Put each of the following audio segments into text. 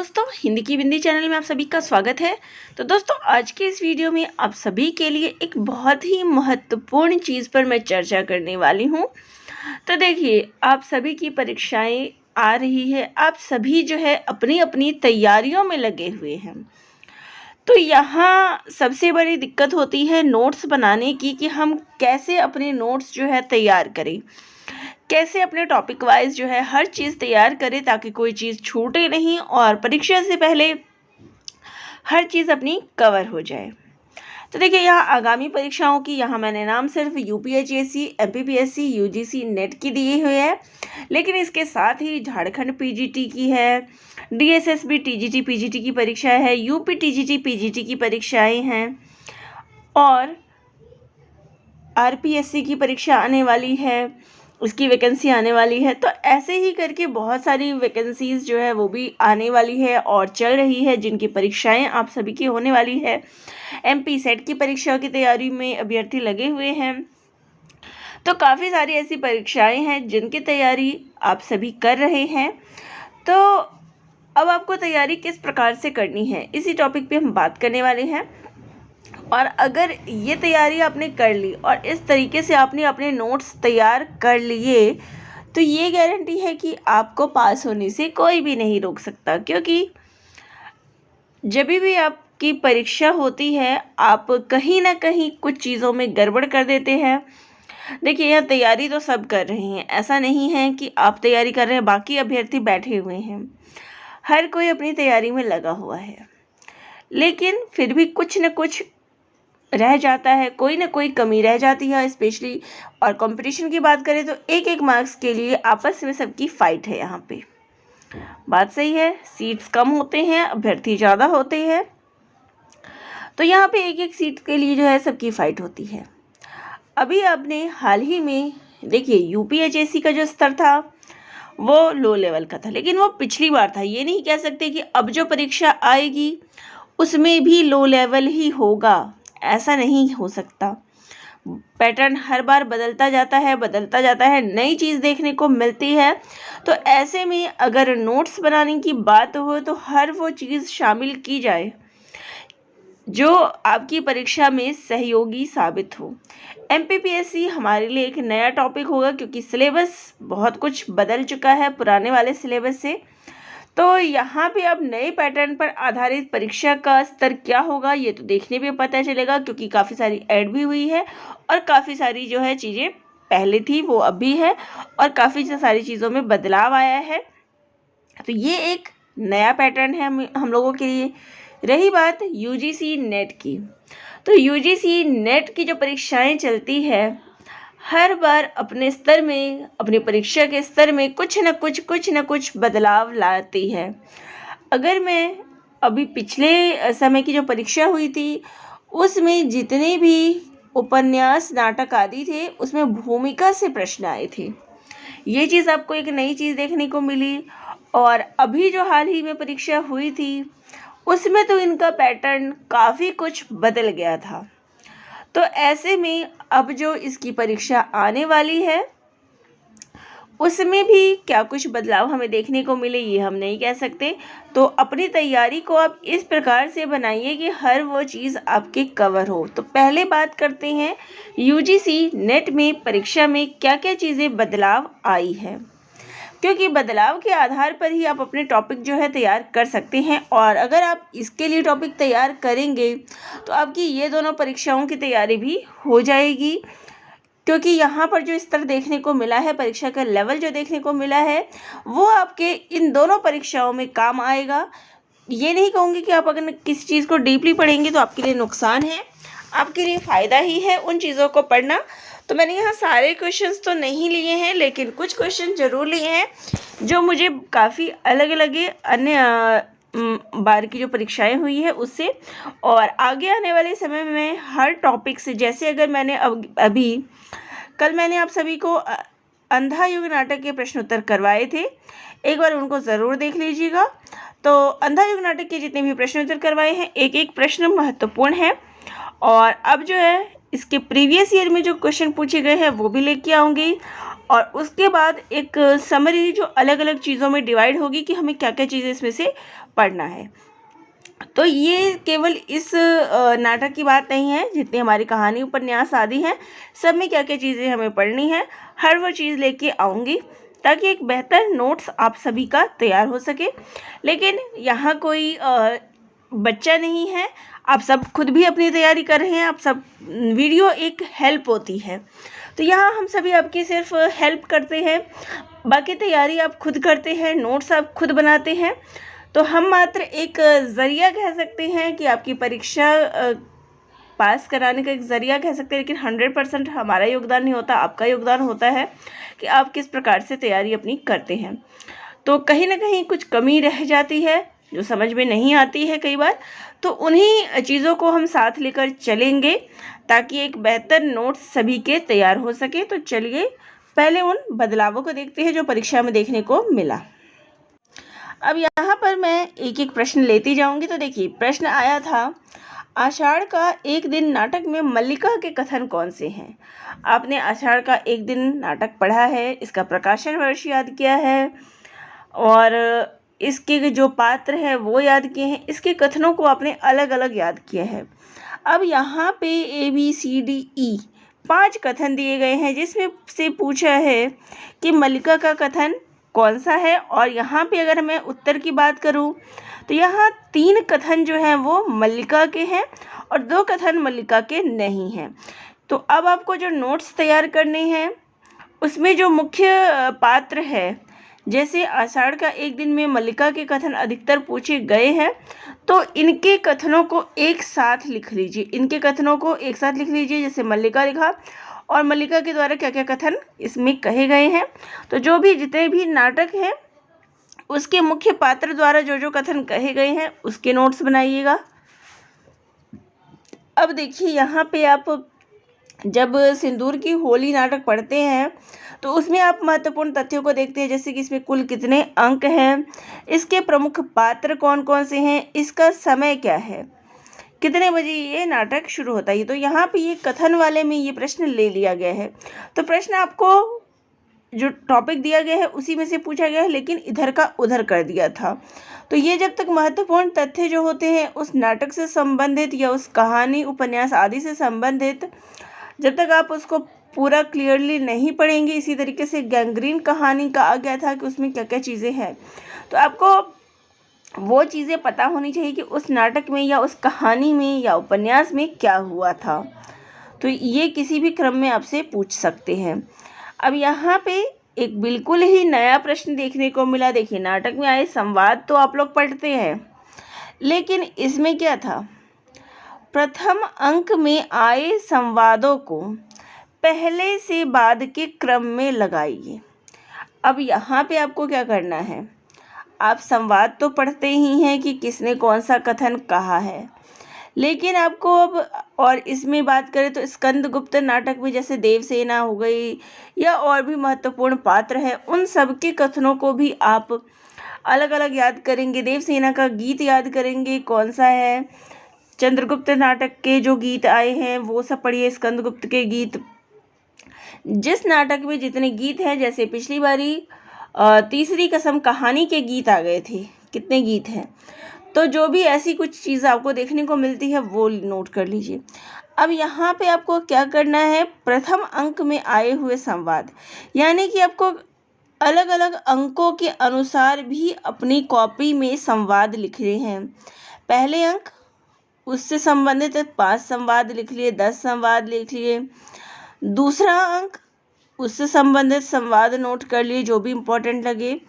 दोस्तों, हिंदी की बिंदी चैनल में आप सभी का स्वागत है। तो दोस्तों, आज के इस वीडियो में आप सभी के लिए एक बहुत ही महत्वपूर्ण चीज़ पर मैं चर्चा करने वाली हूँ। तो देखिए, आप सभी की परीक्षाएं आ रही है, आप सभी जो है अपनी अपनी तैयारियों में लगे हुए हैं। तो यहाँ सबसे बड़ी दिक्कत होती है नोट्स बनाने की कि हम कैसे अपने नोट्स जो है तैयार करें, कैसे अपने टॉपिक वाइज जो है हर चीज़ तैयार करें ताकि कोई चीज़ छूटे नहीं और परीक्षा से पहले हर चीज़ अपनी कवर हो जाए। तो देखिए, यहाँ आगामी परीक्षाओं की यहाँ मैंने नाम सिर्फ यूपीएचएससी, एमपीपीएससी, यूजीसी, नेट की दिए हुए है, लेकिन इसके साथ ही झारखंड पीजीटी की है, डीएसएसबी टीजीटी पीजीटी की परीक्षा है, यूपी टीजीटी पीजीटी की परीक्षाएं हैं और आरपीएससी की परीक्षा आने वाली है, उसकी वैकेंसी आने वाली है। तो ऐसे ही करके बहुत सारी वैकेंसीज जो है वो भी आने वाली है और चल रही है, जिनकी परीक्षाएं आप सभी की होने वाली है। एमपी सेट की परीक्षा की तैयारी में अभ्यर्थी लगे हुए हैं। तो काफ़ी सारी ऐसी परीक्षाएं हैं जिनकी तैयारी आप सभी कर रहे हैं। तो अब आपको तैयारी किस प्रकार से करनी है, इसी टॉपिक पे हम बात करने वाले हैं। और अगर ये तैयारी आपने कर ली और इस तरीके से आपने अपने नोट्स तैयार कर लिए, तो ये गारंटी है कि आपको पास होने से कोई भी नहीं रोक सकता, क्योंकि जब भी आपकी परीक्षा होती है आप कहीं ना कहीं कुछ चीज़ों में गड़बड़ कर देते हैं। देखिए, यह तैयारी तो सब कर रहे हैं, ऐसा नहीं है कि आप तैयारी कर रहे हैं बाकी अभ्यर्थी बैठे हुए हैं। हर कोई अपनी तैयारी में लगा हुआ है, लेकिन फिर भी कुछ न कुछ रह जाता है, कोई ना कोई कमी रह जाती है स्पेशली। और कंपटीशन की बात करें तो एक एक मार्क्स के लिए आपस में सबकी फाइट है। यहाँ पे बात सही है, सीट्स कम होते हैं, अभ्यर्थी ज़्यादा होते हैं, तो यहाँ पे एक एक सीट के लिए जो है सबकी फाइट होती है। अभी आपने हाल ही में देखिए, यूपीएचएससी का जो स्तर था वो लो लेवल का था, लेकिन वो पिछली बार था। ये नहीं कह सकते कि अब जो परीक्षा आएगी उसमें भी लो लेवल ही होगा, ऐसा नहीं हो सकता। पैटर्न हर बार बदलता जाता है, नई चीज़ देखने को मिलती है। तो ऐसे में अगर नोट्स बनाने की बात हो तो हर वो चीज़ शामिल की जाए जो आपकी परीक्षा में सहयोगी साबित हो। एमपीपीएससी हमारे लिए एक नया टॉपिक होगा, क्योंकि सिलेबस बहुत कुछ बदल चुका है पुराने वाले सिलेबस से। तो यहाँ पे अब नए पैटर्न पर आधारित परीक्षा का स्तर क्या होगा ये तो देखने पे पता चलेगा, क्योंकि काफ़ी सारी ऐड भी हुई है और काफ़ी सारी जो है चीज़ें पहले थी वो अब भी है और काफ़ी सारी चीज़ों में बदलाव आया है। तो ये एक नया पैटर्न है हम लोगों के लिए। रही बात यूजीसी नेट की, तो यूजीसी नेट की जो परीक्षाएं चलती है हर बार अपने स्तर में, अपनी परीक्षा के स्तर में कुछ न कुछ बदलाव लाती है। अगर मैं अभी पिछले समय की जो परीक्षा हुई थी उसमें जितने भी उपन्यास, नाटक आदि थे उसमें भूमिका से प्रश्न आए थे। ये चीज़ आपको एक नई चीज़ देखने को मिली। और अभी जो हाल ही में परीक्षा हुई थी उसमें तो इनका पैटर्न काफ़ी कुछ बदल गया था। तो ऐसे में अब जो इसकी परीक्षा आने वाली है उसमें भी क्या कुछ बदलाव हमें देखने को मिले ये हम नहीं कह सकते। तो अपनी तैयारी को आप इस प्रकार से बनाइए कि हर वो चीज़ आपके कवर हो। तो पहले बात करते हैं यूजीसी नेट में परीक्षा में क्या क्या चीज़ें बदलाव आई है, क्योंकि बदलाव के आधार पर ही आप अपने टॉपिक जो है तैयार कर सकते हैं। और अगर आप इसके लिए टॉपिक तैयार करेंगे तो आपकी ये दोनों परीक्षाओं की तैयारी भी हो जाएगी, क्योंकि यहाँ पर जो स्तर देखने को मिला है, परीक्षा का लेवल जो देखने को मिला है वो आपके इन दोनों परीक्षाओं में काम आएगा। ये नहीं कहूँगी कि आप अगर किसी चीज़ को डीपली पढ़ेंगे तो आपके लिए नुकसान है, आपके लिए फ़ायदा ही है उन चीज़ों को पढ़ना। तो मैंने यहाँ सारे क्वेश्चंस तो नहीं लिए हैं, लेकिन कुछ क्वेश्चन ज़रूर लिए हैं जो मुझे काफ़ी अलग लगे अन्य बार की जो परीक्षाएं हुई है उससे। और आगे आने वाले समय में हर टॉपिक से, जैसे अगर मैंने अभी कल मैंने आप सभी को अंधा युग नाटक के प्रश्नोत्तर करवाए थे, एक बार उनको ज़रूर देख लीजिएगा। तो अंधा युग नाटक के जितने भी प्रश्नोत्तर करवाए हैं एक एक प्रश्न महत्वपूर्ण है। और अब जो है इसके प्रीवियस ईयर में जो क्वेश्चन पूछे गए हैं वो भी लेके आऊँगी, और उसके बाद एक समरी जो अलग अलग चीज़ों में डिवाइड होगी कि हमें क्या क्या चीज़ें इसमें से पढ़ना है। तो ये केवल इस नाटक की बात नहीं है, जितनी हमारी कहानी उपन्यास आदि हैं सब में क्या क्या चीज़ें हमें पढ़नी है, हर वो चीज़ लेके आऊँगी ताकि एक बेहतर नोट्स आप सभी का तैयार हो सके। लेकिन यहाँ कोई बच्चा नहीं है, आप सब खुद भी अपनी तैयारी कर रहे हैं, आप सब वीडियो एक हेल्प होती है। तो यहाँ हम सभी आपकी सिर्फ हेल्प करते हैं, बाकी तैयारी आप खुद करते हैं, नोट्स आप खुद बनाते हैं। तो हम मात्र एक ज़रिया कह सकते हैं कि आपकी परीक्षा पास कराने का एक ज़रिया कह सकते हैं, लेकिन 100% हमारा योगदान नहीं होता, आपका योगदान होता है कि आप किस प्रकार से तैयारी अपनी करते हैं। तो कहीं ना कहीं कुछ कमी रह जाती है जो समझ में नहीं आती है कई बार, तो उन्हीं चीज़ों को हम साथ लेकर चलेंगे ताकि एक बेहतर नोट्स सभी के तैयार हो सके। तो चलिए पहले उन बदलावों को देखते हैं जो परीक्षा में देखने को मिला। अब यहाँ पर मैं एक एक प्रश्न लेती जाऊंगी। तो देखिए, प्रश्न आया था, आषाढ़ का एक दिन नाटक में मल्लिका के कथन कौन से हैं? आपने आषाढ़ का एक दिन नाटक पढ़ा है, इसका प्रकाशन वर्ष याद किया है और इसके जो पात्र हैं वो याद किए हैं, इसके कथनों को आपने अलग अलग याद किया है। अब यहाँ पे ABCDE 5 कथन दिए गए हैं, जिसमें से पूछा है कि मल्लिका का कथन कौन सा है। और यहाँ पे अगर मैं उत्तर की बात करूँ तो यहाँ 3 कथन जो हैं वो मल्लिका के हैं और 2 कथन मल्लिका के नहीं हैं। तो अब आपको जो नोट्स तैयार करने हैं उसमें जो मुख्य पात्र है, जैसे आषाढ़ का एक दिन में मल्लिका के कथन अधिकतर पूछे गए हैं, तो इनके कथनों को एक साथ लिख लीजिए, इनके कथनों को एक साथ लिख लीजिए। जैसे मल्लिका लिखा और मल्लिका के द्वारा क्या क्या कथन इसमें कहे गए हैं। तो जो भी जितने भी नाटक हैं उसके मुख्य पात्र द्वारा जो जो कथन कहे गए हैं उसके नोट्स बनाइएगा। अब देखिए, यहाँ पे आप जब सिंदूर की होली नाटक पढ़ते हैं तो उसमें आप महत्वपूर्ण तथ्यों को देखते हैं, जैसे कि इसमें कुल कितने अंक हैं, इसके प्रमुख पात्र कौन कौन से हैं, इसका समय क्या है, कितने बजे ये नाटक शुरू होता है। तो यहाँ पे ये कथन वाले में ये प्रश्न ले लिया गया है। तो प्रश्न आपको जो टॉपिक दिया गया है उसी में से पूछा गया है, लेकिन इधर का उधर कर दिया था। तो ये जब तक महत्वपूर्ण तथ्य जो होते हैं उस नाटक से संबंधित या उस कहानी उपन्यास आदि से संबंधित, जब तक आप उसको पूरा क्लियरली नहीं पढ़ेंगे, इसी तरीके से गैंग्रीन कहानी का आ गया था कि उसमें क्या क्या चीज़ें हैं, तो आपको वो चीज़ें पता होनी चाहिए कि उस नाटक में या उस कहानी में या उपन्यास में क्या हुआ था। तो ये किसी भी क्रम में आपसे पूछ सकते हैं। अब यहाँ पे एक बिल्कुल ही नया प्रश्न देखने को मिला। देखिए, नाटक में आए संवाद तो आप लोग पढ़ते हैं, लेकिन इसमें क्या था, प्रथम अंक में आए संवादों को पहले से बाद के क्रम में लगाइए। अब यहाँ पे आपको क्या करना है, आप संवाद तो पढ़ते ही हैं कि किसने कौन सा कथन कहा है, लेकिन आपको अब और इसमें बात करें तो स्कंदगुप्त नाटक में जैसे देवसेना हो गई या और भी महत्वपूर्ण पात्र हैं, उन सब के कथनों को भी आप अलग अलग याद करेंगे। देवसेना का गीत याद करेंगे कौन सा है, चंद्रगुप्त नाटक के जो गीत आए हैं वो सब पढ़िए, स्कंदगुप्त के गीत। जिस नाटक में जितने गीत हैं, जैसे पिछली बारी तीसरी कसम कहानी के गीत आ गए थे, कितने गीत हैं, तो जो भी ऐसी कुछ चीज़ आपको देखने को मिलती है वो नोट कर लीजिए। अब यहाँ पे आपको क्या करना है, प्रथम अंक में आए हुए संवाद, यानी कि आपको अलग अलग अंकों के अनुसार भी अपनी कॉपी में संवाद लिख रहे हैं। पहले अंक उससे संबंधित 5 संवाद लिख लिए, 10 संवाद लिख लिए। दूसरा अंक उससे संबंधित संवाद नोट कर लिए जो भी इम्पोर्टेंट लगे।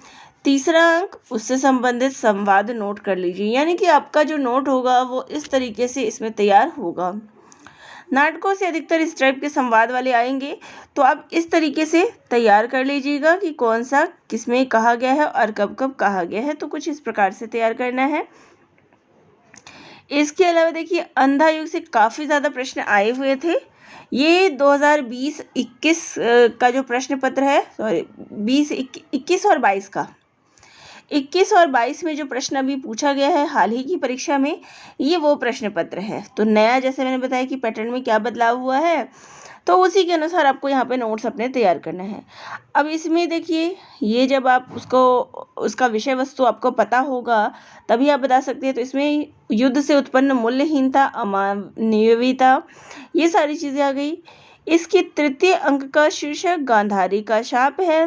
तीसरा अंक उससे संबंधित संवाद नोट कर लीजिए, यानी कि आपका जो नोट होगा वो इस तरीके से इसमें तैयार होगा। नाटकों से अधिकतर इस टाइप के संवाद वाले आएंगे, तो आप इस तरीके से तैयार कर लीजिएगा कि कौन सा किसमें कहा गया है और कब कब कहा गया है। तो कुछ इस प्रकार से तैयार करना है। इसके अलावा देखिए, अंधा युग से काफ़ी ज़्यादा प्रश्न आए हुए थे। ये 2020-21 का जो प्रश्न पत्र है, सॉरी 21 और 22 का, 21 और 22 में जो प्रश्न अभी पूछा गया है हाल ही की परीक्षा में, ये वो प्रश्न पत्र है। तो नया जैसे मैंने बताया कि पैटर्न में क्या बदलाव हुआ है, तो उसी के अनुसार आपको यहाँ पे नोट्स अपने तैयार करना है। अब इसमें देखिए, ये जब आप उसका विषय वस्तु आपको पता होगा तभी आप बता सकते हैं। तो इसमें युद्ध से उत्पन्न मूल्यहीनता, अमानवीयता, ये सारी चीज़ें आ गई। इसके तृतीय अंक का शीर्षक गांधारी का शाप है।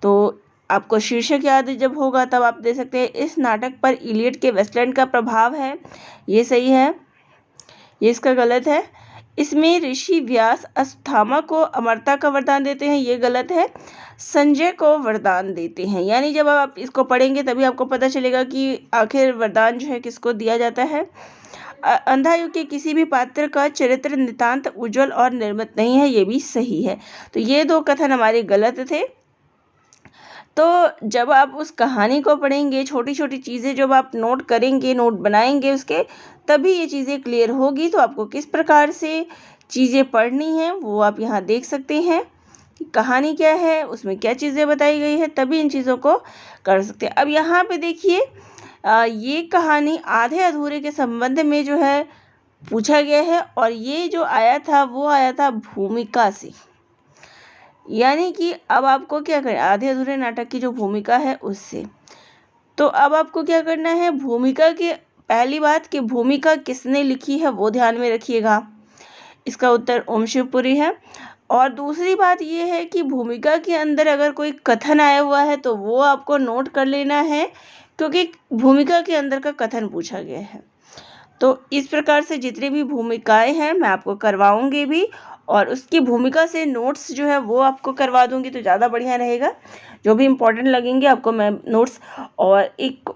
तो आपको शीर्षक याद जब होगा तब आप दे सकते हैं इस नाटक पर इलियट के वेस्टलैंड का प्रभाव है, ये सही है। ये इसका गलत है। इसमें ऋषि व्यास अश्वत्थामा को अमरता का वरदान देते हैं, ये गलत है। संजय को वरदान देते हैं, यानी जब आप इसको पढ़ेंगे तभी आपको पता चलेगा कि आखिर वरदान जो है किसको दिया जाता है। अंधा युग के किसी भी पात्र का चरित्र नितांत उज्जवल और निर्मित नहीं है, ये भी सही है। तो ये दो कथन हमारे गलत थे। तो जब आप उस कहानी को पढ़ेंगे, छोटी छोटी चीज़ें जब आप नोट करेंगे, नोट बनाएंगे उसके, तभी ये चीज़ें क्लियर होगी। तो आपको किस प्रकार से चीज़ें पढ़नी है वो आप यहाँ देख सकते हैं। कहानी क्या है, उसमें क्या चीज़ें बताई गई है, तभी इन चीज़ों को कर सकते हैं। अब यहाँ पे देखिए, ये कहानी आधे अधूरे के संबंध में जो है पूछा गया है, और ये जो आया था वो आया था भूमिका से। यानी कि अब आपको क्या करना, आधे अधूरे नाटक की जो भूमिका है उससे। तो अब आपको क्या करना है, भूमिका के पहली बात कि भूमिका किसने लिखी है वो ध्यान में रखिएगा, इसका उत्तर ओम शिवपुरी है। और दूसरी बात ये है कि भूमिका के अंदर अगर कोई कथन आया हुआ है तो वो आपको नोट कर लेना है, क्योंकि भूमिका के अंदर का कथन पूछा गया है। तो इस प्रकार से जितनी भी भूमिकाएं हैं मैं आपको करवाऊंगी भी, और उसकी भूमिका से नोट्स जो है वो आपको करवा दूंगी, तो ज़्यादा बढ़िया रहेगा। जो भी इम्पोर्टेंट लगेंगे आपको मैं नोट्स, और एक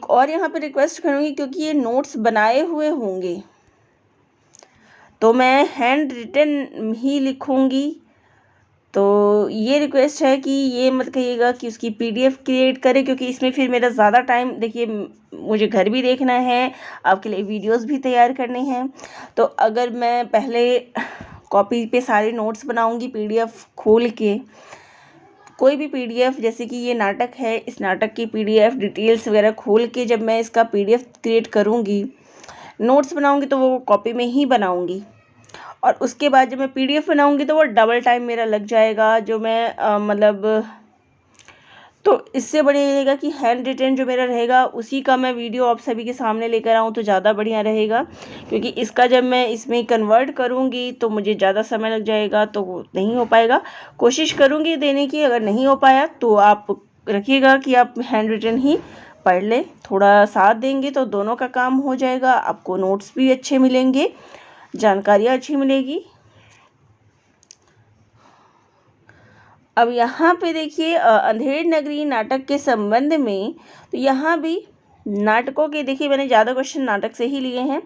और यहाँ पे रिक्वेस्ट करूँगी, क्योंकि ये नोट्स बनाए हुए होंगे तो मैं हैंड रिटन ही लिखूँगी। तो ये रिक्वेस्ट है कि ये मत कहिएगा कि उसकी PDF क्रिएट करें, क्योंकि इसमें फिर मेरा ज़्यादा टाइम, देखिए मुझे घर भी देखना है, आपके लिए वीडियोस भी तैयार करने हैं। तो अगर मैं पहले कॉपी पे सारे नोट्स बनाऊंगी PDF खोल के, कोई भी PDF, जैसे कि ये नाटक है, इस नाटक की PDF डिटेल्स वगैरह खोल के जब मैं इसका PDF क्रिएट करूँगी, नोट्स बनाऊँगी, तो वो कॉपी में ही बनाऊँगी। और उसके बाद जब मैं PDF बनाऊंगी तो वो डबल टाइम मेरा लग जाएगा, जो मैं तो इससे बढ़िया रहेगा कि हैंड रिटन जो मेरा रहेगा उसी का मैं वीडियो आप सभी के सामने लेकर आऊँ, तो ज़्यादा बढ़िया रहेगा। क्योंकि इसका जब मैं इसमें कन्वर्ट करूँगी तो मुझे ज़्यादा समय लग जाएगा, तो वो नहीं हो पाएगा। कोशिश करूँगी देने की, अगर नहीं हो पाया तो आप रखिएगा कि आप हैंड रिटन ही पढ़ लें, थोड़ा साथ देंगे तो दोनों का काम हो जाएगा, आपको नोट्स भी अच्छे मिलेंगे, जानकारियाँ अच्छी मिलेगी। अब यहाँ पे देखिए, अंधेर नगरी नाटक के संबंध में, तो यहाँ भी नाटकों के, देखिए मैंने ज़्यादा क्वेश्चन नाटक से ही लिए हैं।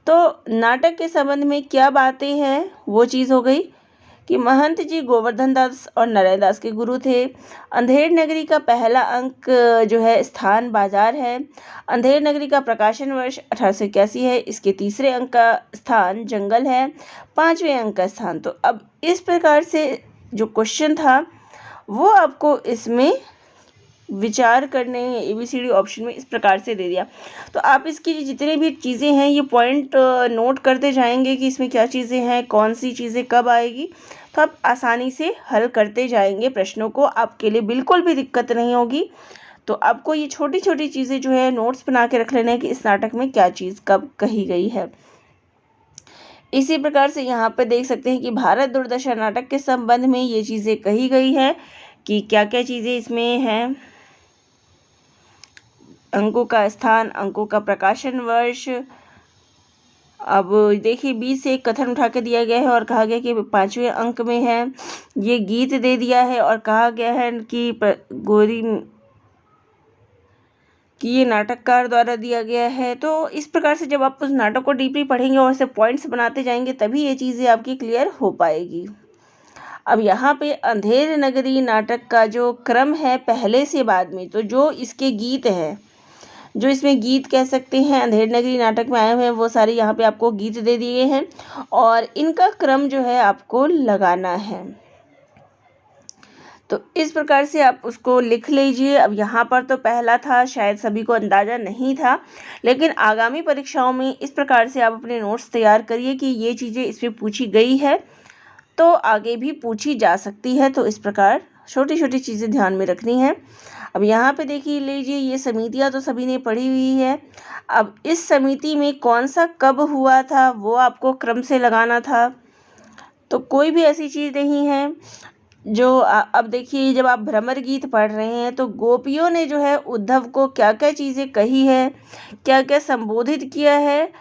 तो नाटक के संबंध में क्या बातें हैं, वो चीज़ हो गई कि महंत जी गोवर्धन दास और नारायण दास के गुरु थे। अंधेर नगरी का पहला अंक जो है स्थान बाजार है। अंधेर नगरी का प्रकाशन वर्ष 1881 है। इसके तीसरे अंक का स्थान जंगल है। पांचवें अंक का स्थान। तो अब इस प्रकार से जो क्वेश्चन था वो आपको इसमें विचार करने ABCD ऑप्शन में इस प्रकार से दे दिया। तो आप इसकी जितनी भी चीज़ें हैं ये पॉइंट नोट करते जाएंगे कि इसमें क्या चीज़ें हैं, कौन सी चीज़ें कब आएगी, तो आप आसानी से हल करते जाएंगे प्रश्नों को, आपके लिए बिल्कुल भी दिक्कत नहीं होगी। तो आपको ये छोटी छोटी चीज़ें जो है नोट्स बना के रख लेना है कि इस नाटक में क्या चीज़ कब कही गई है। इसी प्रकार से यहाँ पर देख सकते हैं कि भारत दुर्दशा नाटक के संबंध में ये चीज़ें कही गई है कि क्या क्या चीज़ें इसमें हैं। अंकों का स्थान, अंकों का प्रकाशन वर्ष। अब देखिए 20 से एक कथन उठा के दिया गया है और कहा गया कि 5वें अंक में है। ये गीत दे दिया है और कहा गया है कि गोरी कि ये नाटककार द्वारा दिया गया है। तो इस प्रकार से जब आप उस नाटक को डीपली पढ़ेंगे और उसे पॉइंट्स बनाते जाएंगे तभी ये चीज़ें आपकी क्लियर हो पाएगी। अब यहाँ पे अंधेर नगरी नाटक का जो क्रम है पहले से बाद में, तो जो इसके गीत हैं, जो इसमें गीत कह सकते हैं अंधेर नगरी नाटक में आए हुए हैं, वो सारे यहाँ पे आपको गीत दे दिए हैं और इनका क्रम जो है आपको लगाना है। तो इस प्रकार से आप उसको लिख लीजिए। अब यहाँ पर तो पहला था, शायद सभी को अंदाज़ा नहीं था, लेकिन आगामी परीक्षाओं में इस प्रकार से आप अपने नोट्स तैयार करिए कि ये चीज़ें इसमें पूछी गई है तो आगे भी पूछी जा सकती है। तो इस प्रकार छोटी छोटी चीज़ें ध्यान में रखनी है। अब यहाँ पे देखिए लीजिए, ये समितियाँ तो सभी ने पढ़ी हुई है। अब इस समिति में कौन सा कब हुआ था वो आपको क्रम से लगाना था। तो कोई भी ऐसी चीज़ नहीं है जो अब देखिए, जब आप भ्रमर गीत पढ़ रहे हैं तो गोपियों ने जो है उद्धव को क्या क्या चीज़ें कही है, क्या क्या संबोधित किया है,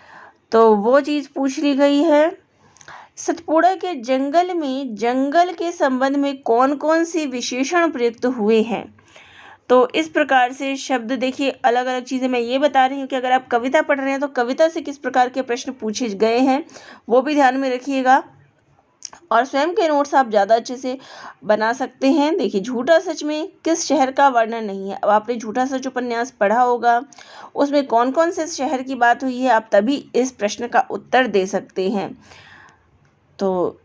तो वो चीज़ पूछ ली गई है। सतपुड़ा के जंगल में जंगल के संबंध में कौन कौन से विशेषण प्रयुक्त हुए हैं। तो इस प्रकार से शब्द देखिए, अलग अलग चीज़ें मैं ये बता रही हूँ कि अगर आप कविता पढ़ रहे हैं तो कविता से किस प्रकार के प्रश्न पूछे गए हैं वो भी ध्यान में रखिएगा। और स्वयं के नोट्स आप ज़्यादा अच्छे से बना सकते हैं। देखिए, झूठा सच में किस शहर का वर्णन नहीं है। अब आपने झूठा सच उपन्यास पढ़ा होगा, उसमें कौन कौन से शहर की बात हुई है, आप तभी इस प्रश्न का उत्तर दे सकते हैं। तो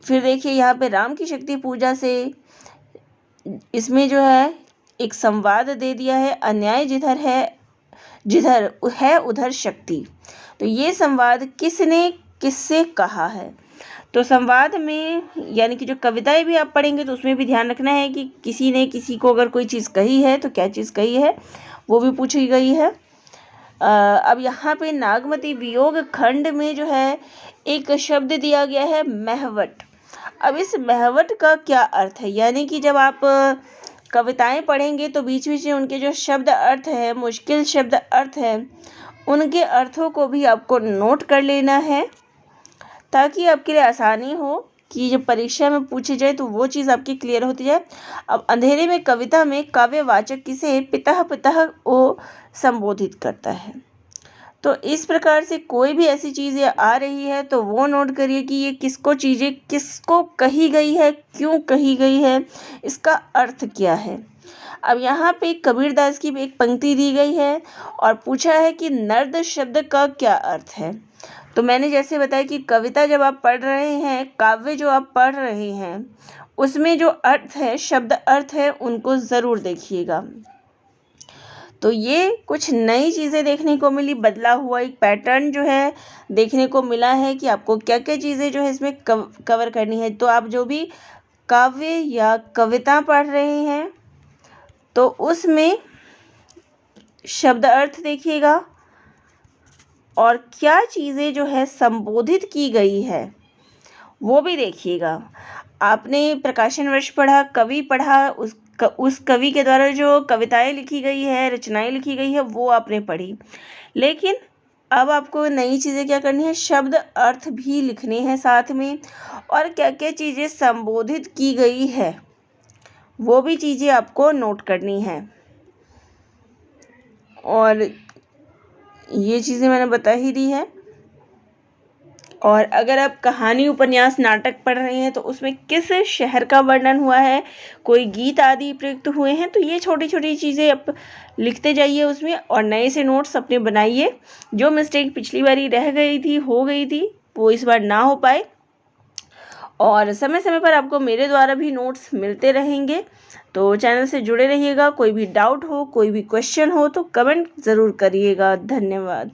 फिर देखिए, यहाँ पे राम की शक्ति पूजा से इसमें जो है एक संवाद दे दिया है, अन्याय जिधर है उधर शक्ति। तो ये संवाद किसने किससे कहा है। तो संवाद में यानी कि जो कविताएं भी आप पढ़ेंगे तो उसमें भी ध्यान रखना है कि किसी ने किसी को अगर कोई चीज़ कही है तो क्या चीज़ कही है वो भी पूछी गई है। अब यहाँ पे नागमती वियोग खंड में जो है एक शब्द दिया गया है महवट। अब इस महवट का क्या अर्थ है, यानी कि जब आप कविताएं पढ़ेंगे तो बीच बीच में उनके जो शब्द अर्थ है, मुश्किल शब्द अर्थ है, उनके अर्थों को भी आपको नोट कर लेना है ताकि आपके लिए आसानी हो कि जब परीक्षा में पूछी जाए तो वो चीज़ आपकी क्लियर होती जाए। अब अंधेरे में कविता में काव्यवाचक किसे पितः पितः वो संबोधित करता है। तो इस प्रकार से कोई भी ऐसी चीज़ें आ रही है तो वो नोट करिए कि ये चीज़ें किसको कही गई है, क्यों कही गई है, इसका अर्थ क्या है। अब यहाँ पे कबीरदास की एक पंक्ति दी गई है और पूछा है कि नर्द शब्द का क्या अर्थ है। तो मैंने जैसे बताया कि कविता जब आप पढ़ रहे हैं, काव्य जो आप पढ़ रहे हैं, उसमें जो अर्थ है, शब्द अर्थ है, उनको ज़रूर देखिएगा। तो ये कुछ नई चीज़ें देखने को मिली, बदला हुआ एक पैटर्न जो है देखने को मिला है कि आपको क्या क्या चीज़ें जो है इसमें कवर करनी है। तो आप जो भी काव्य या कविता पढ़ रहे हैं तो उसमें शब्द अर्थ देखिएगा और क्या चीज़ें जो है संबोधित की गई है वो भी देखिएगा। आपने प्रकाशन वर्ष पढ़ा, कवि पढ़ा, उस कवि के द्वारा जो कविताएं लिखी गई है, रचनाएं लिखी गई है, वो आपने पढ़ी, लेकिन अब आपको नई चीज़ें क्या करनी है, शब्द अर्थ भी लिखने हैं साथ में, और क्या क्या चीज़ें संबोधित की गई है वो भी चीज़ें आपको नोट करनी है। और ये चीज़ें मैंने बता ही दी है। और अगर आप कहानी, उपन्यास, नाटक पढ़ रहे हैं तो उसमें किस शहर का वर्णन हुआ है, कोई गीत आदि प्रयुक्त हुए हैं, तो ये छोटी छोटी चीज़ें आप लिखते जाइए उसमें और नए से नोट्स अपने बनाइए। जो मिस्टेक पिछली बारी रह गई थी, हो गई थी, वो इस बार ना हो पाए। और समय समय पर आपको मेरे द्वारा भी नोट्स मिलते रहेंगे, तो चैनल से जुड़े रहिएगा। कोई भी डाउट हो, कोई भी क्वेश्चन हो तो कमेंट ज़रूर करिएगा। धन्यवाद।